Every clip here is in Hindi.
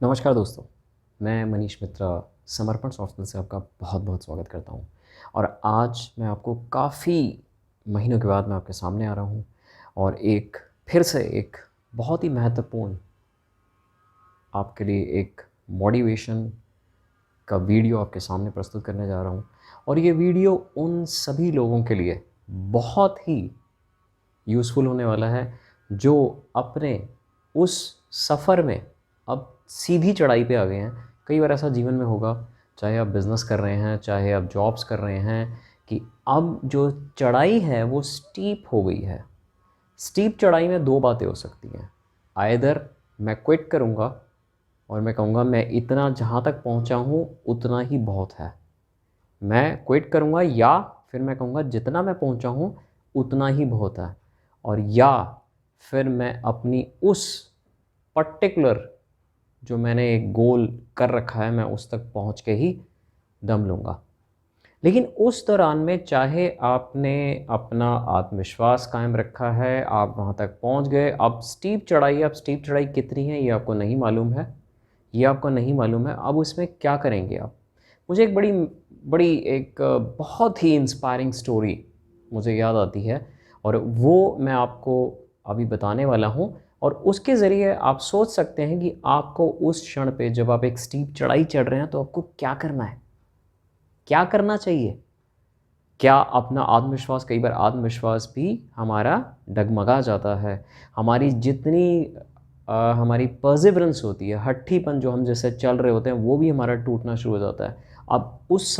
नमस्कार दोस्तों, मैं मनीष मित्रा समर्पण सॉफ्टवेयर से आपका बहुत बहुत स्वागत करता हूँ। और आज मैं आपको काफ़ी महीनों के बाद मैं आपके सामने आ रहा हूँ और फिर से एक बहुत ही महत्वपूर्ण आपके लिए एक मोटिवेशन का वीडियो आपके सामने प्रस्तुत करने जा रहा हूँ। और ये वीडियो उन सभी लोगों के लिए बहुत ही यूज़फुल होने वाला है जो अपने उस सफ़र में अब सीधी चढ़ाई पे आ गए हैं। कई बार ऐसा जीवन में होगा, चाहे आप बिज़नेस कर रहे हैं, चाहे आप जॉब्स कर रहे हैं, कि अब जो चढ़ाई है वो स्टीप हो गई है। स्टीप चढ़ाई में दो बातें हो सकती हैं। आइदर मैं क्विट करूँगा और मैं कहूँगा मैं इतना जहाँ तक पहुँचा हूँ उतना ही बहुत है, मैं क्विट करूँगा, या फिर मैं कहूँगा जितना मैं पहुँचा हूँ उतना ही बहुत है। और या फिर मैं अपनी उस पर्टिकुलर जो मैंने एक गोल कर रखा है मैं उस तक पहुँच के ही दम लूँगा। लेकिन उस दौरान में चाहे आपने अपना आत्मविश्वास कायम रखा है, आप वहाँ तक पहुँच गए, अब स्टीप चढ़ाई कितनी है ये आपको नहीं मालूम है, ये आपको नहीं मालूम है। अब उसमें क्या करेंगे आप? मुझे एक बड़ी बड़ी एक बहुत ही इंस्पायरिंग स्टोरी मुझे याद आती है और वो मैं आपको अभी बताने वाला हूँ। और उसके ज़रिए आप सोच सकते हैं कि आपको उस क्षण पे जब आप एक स्टीप चढ़ाई चढ़ रहे हैं तो आपको क्या करना है, क्या करना चाहिए। क्या अपना आत्मविश्वास, कई बार आत्मविश्वास भी हमारा डगमगा जाता है। हमारी जितनी हमारी परसिवरेंस होती है, हट्ठीपन जो हम जैसे चल रहे होते हैं वो भी हमारा टूटना शुरू हो जाता है। अब उस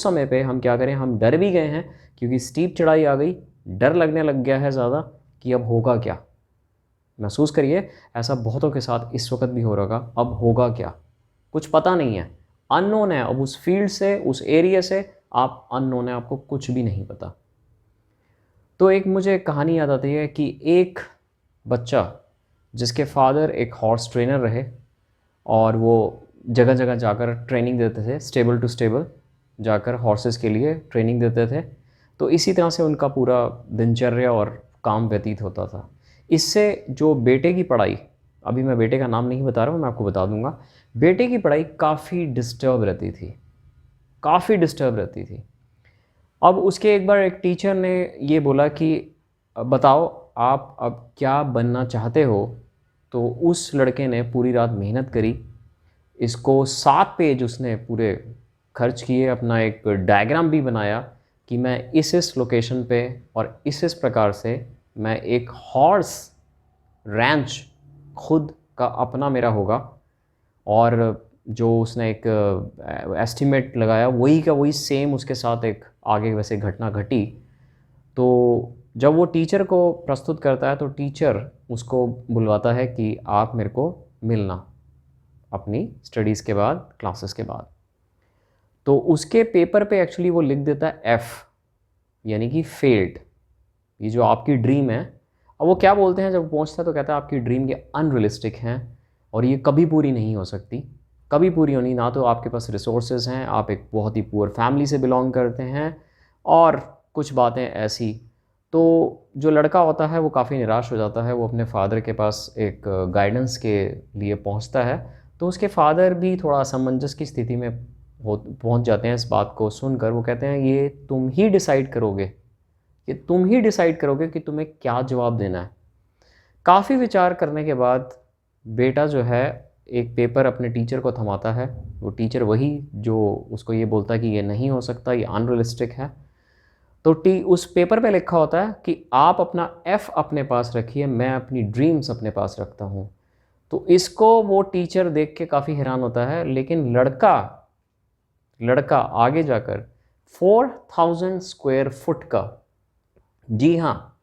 समय पे हम क्या करें, हम डर भी गए हैं क्योंकि स्टीप चढ़ाई आ गई, डर लगने लग गया है ज़्यादा कि अब होगा क्या। महसूस करिए, ऐसा बहुतों के साथ इस वक्त भी हो रहा होगा। अब होगा क्या, कुछ पता नहीं है, अननोन है। अब उस फील्ड से, उस एरिया से आप अननोन है, आपको कुछ भी नहीं पता। तो एक मुझे कहानी याद आती है कि एक बच्चा जिसके फादर एक हॉर्स ट्रेनर रहे और वो जगह जगह जाकर ट्रेनिंग देते थे, स्टेबल टू स्टेबल जाकर हॉर्सेस के लिए ट्रेनिंग देते थे। तो इसी तरह से उनका पूरा दिनचर्या और काम व्यतीत होता था। इससे जो बेटे की पढ़ाई, अभी मैं बेटे का नाम नहीं बता रहा हूँ, मैं आपको बता दूंगा, बेटे की पढ़ाई काफ़ी डिस्टर्ब रहती थी, काफ़ी डिस्टर्ब रहती थी। अब उसके एक बार एक टीचर ने ये बोला कि बताओ आप अब क्या बनना चाहते हो। तो उस लड़के ने पूरी रात मेहनत करी, इसको 7 पेज उसने पूरे खर्च किए, अपना एक डायग्राम भी बनाया कि मैं इस लोकेशन पे और इस प्रकार से मैं एक हॉर्स रैंच खुद का अपना मेरा होगा। और जो उसने एक एस्टिमेट लगाया वही का वही सेम उसके साथ एक आगे वैसे घटना घटी। तो जब वो टीचर को प्रस्तुत करता है तो टीचर उसको बुलवाता है कि आप मेरे को मिलना अपनी स्टडीज़ के बाद, क्लासेस के बाद। तो उसके पेपर पे एक्चुअली वो लिख देता है एफ़, यानी कि फेल्ड। ये जो आपकी ड्रीम है, अब वो क्या बोलते हैं जब पहुंचता है तो कहता है आपकी ड्रीम ये अनरियलिस्टिक हैं और ये कभी पूरी नहीं हो सकती, कभी पूरी होनी ना। तो आपके पास रिसोर्सेज हैं, आप एक बहुत ही पुअर फैमिली से बिलोंग करते हैं और कुछ बातें ऐसी। तो जो लड़का होता है वो काफ़ी निराश हो जाता है, वो अपने फादर के पास एक गाइडेंस के लिए पहुंचता है। तो उसके फादर भी थोड़ा असमंजस की स्थिति में हो पहुँच जाते हैं। इस बात को सुनकर वो कहते हैं ये तुम ही डिसाइड करोगे, कि तुम ही डिसाइड करोगे कि तुम्हें क्या जवाब देना है। काफ़ी विचार करने के बाद बेटा जो है एक पेपर अपने टीचर को थमाता है। वो टीचर वही जो उसको ये बोलता है कि ये नहीं हो सकता, ये अनरियलिस्टिक है। तो उस पेपर पे लिखा होता है कि आप अपना एफ़ अपने पास रखिए, मैं अपनी ड्रीम्स अपने पास रखता हूँ। तो इसको वो टीचर देख के काफ़ी हैरान होता है, लेकिन लड़का लड़का आगे जाकर 4000 स्क्वायर फुट का, जी हाँ,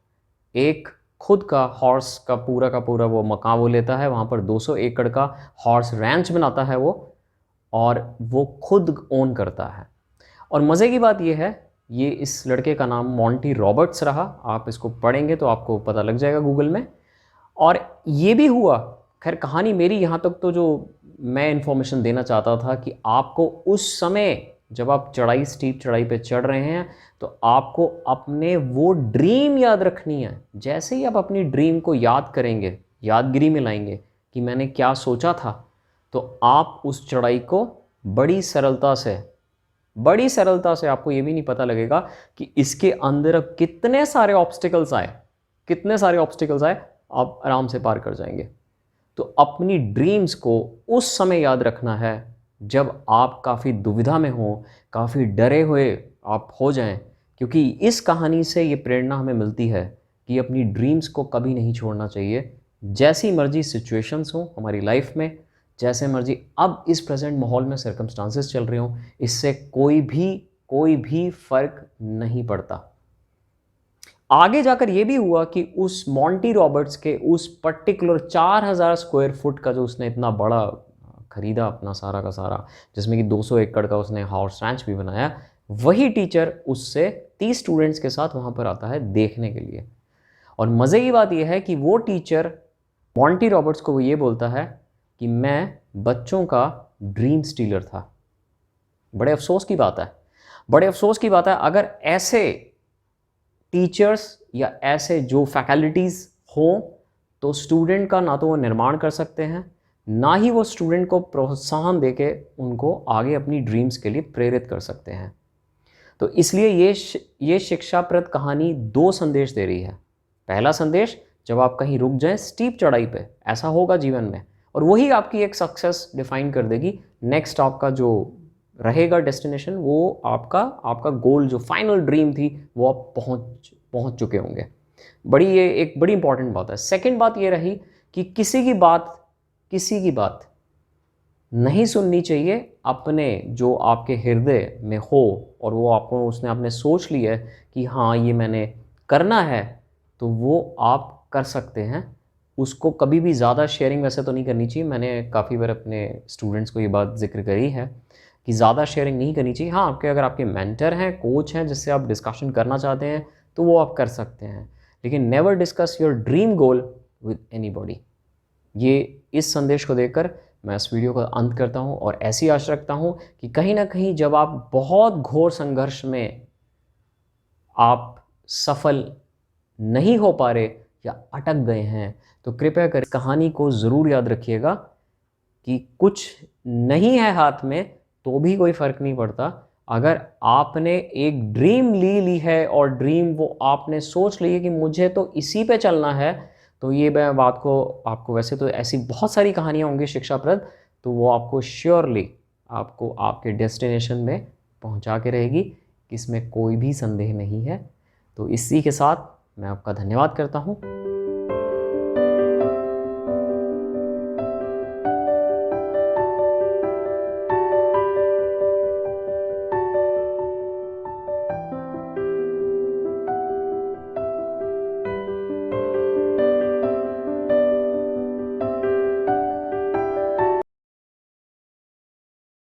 एक खुद का हॉर्स का पूरा वो मकान वो लेता है। वहाँ पर 200 एकड़ का हॉर्स रैंच बनाता है वो, और वो खुद ओन करता है। और मज़े की बात ये है, ये इस लड़के का नाम मॉन्टी रॉबर्ट्स रहा। आप इसको पढ़ेंगे तो आपको पता लग जाएगा गूगल में। और ये भी हुआ, खैर कहानी मेरी यहाँ तक तो जो मैं इन्फॉर्मेशन देना चाहता था कि आपको उस समय जब आप स्टीप चढ़ाई पे चढ़ रहे हैं तो आपको अपने वो ड्रीम याद रखनी है। जैसे ही आप अपनी ड्रीम को याद करेंगे, यादगिरी में लाएंगे कि मैंने क्या सोचा था, तो आप उस चढ़ाई को बड़ी सरलता से, आपको ये भी नहीं पता लगेगा कि इसके अंदर अब कितने सारे ऑब्स्टिकल्स आए, आप आराम से पार कर जाएंगे। तो अपनी ड्रीम्स को उस समय याद रखना है जब आप काफ़ी दुविधा में हो, काफ़ी डरे हुए आप हो जाएं, क्योंकि इस कहानी से ये प्रेरणा हमें मिलती है कि अपनी ड्रीम्स को कभी नहीं छोड़ना चाहिए। जैसी मर्जी सिचुएशंस हो हमारी लाइफ में, जैसे मर्जी अब इस प्रेजेंट माहौल में सर्कमस्टांसेस चल रहे हों, इससे कोई भी फ़र्क नहीं पड़ता। आगे जाकर ये भी हुआ कि उस मॉन्टी रॉबर्ट्स के उस पर्टिकुलर 4000 स्क्वायर फुट का जो उसने इतना बड़ा खरीदा अपना सारा का सारा, जिसमें कि 200 एकड़ का उसने हॉर्स रैंच भी बनाया, वही टीचर उससे 30 स्टूडेंट्स के साथ वहाँ पर आता है देखने के लिए। और मज़े की बात यह है कि वो टीचर मॉन्टी रॉबर्ट्स को वो ये बोलता है कि मैं बच्चों का ड्रीम स्टीलर था। बड़े अफसोस की बात है अगर ऐसे टीचर्स या ऐसे जो फैकल्टीज़ हों तो स्टूडेंट का ना तो वो निर्माण कर सकते हैं, ना ही वो स्टूडेंट को प्रोत्साहन देके उनको आगे अपनी ड्रीम्स के लिए प्रेरित कर सकते हैं। तो इसलिए ये शिक्षाप्रद कहानी 2 संदेश दे रही है। पहला संदेश, जब आप कहीं रुक जाएं स्टीप चढ़ाई पे, ऐसा होगा जीवन में, और वही आपकी एक सक्सेस डिफाइन कर देगी। नेक्स्ट आपका जो रहेगा डेस्टिनेशन, वो आपका गोल, जो फाइनल ड्रीम थी, वो आप पहुंच चुके होंगे। ये एक बड़ी इंपॉर्टेंट बात है। सेकंड बात ये रही कि किसी की बात नहीं सुननी चाहिए अपने जो आपके हृदय में हो, और वो उसने आपने सोच लिया है कि हाँ ये मैंने करना है, तो वो आप कर सकते हैं। उसको कभी भी ज़्यादा शेयरिंग वैसे तो नहीं करनी चाहिए। मैंने काफ़ी बार अपने स्टूडेंट्स को ये बात जिक्र करी है कि ज़्यादा शेयरिंग नहीं करनी चाहिए। हाँ, अगर आपके मेंटर हैं, कोच हैं, जिससे आप डिस्कशन करना चाहते हैं, तो वो आप कर सकते हैं, लेकिन never discuss your dream goal with anybody. ये इस संदेश को देकर मैं इस वीडियो का अंत करता हूँ, और ऐसी आशा रखता हूँ कि कहीं ना कहीं जब आप बहुत घोर संघर्ष में आप सफल नहीं हो पा रहे या अटक गए हैं, तो कृपया कर कहानी को ज़रूर याद रखिएगा कि कुछ नहीं है हाथ में तो भी कोई फ़र्क नहीं पड़ता। अगर आपने एक ड्रीम ली है और ड्रीम वो आपने सोच ली है कि मुझे तो इसी पे चलना है, तो ये मैं बात को आपको, वैसे तो ऐसी बहुत सारी कहानियाँ होंगी शिक्षाप्रद, तो वो आपको श्योरली आपको आपके डेस्टिनेशन में पहुंचा के रहेगी, इसमें कोई भी संदेह नहीं है। तो इसी के साथ मैं आपका धन्यवाद करता हूँ।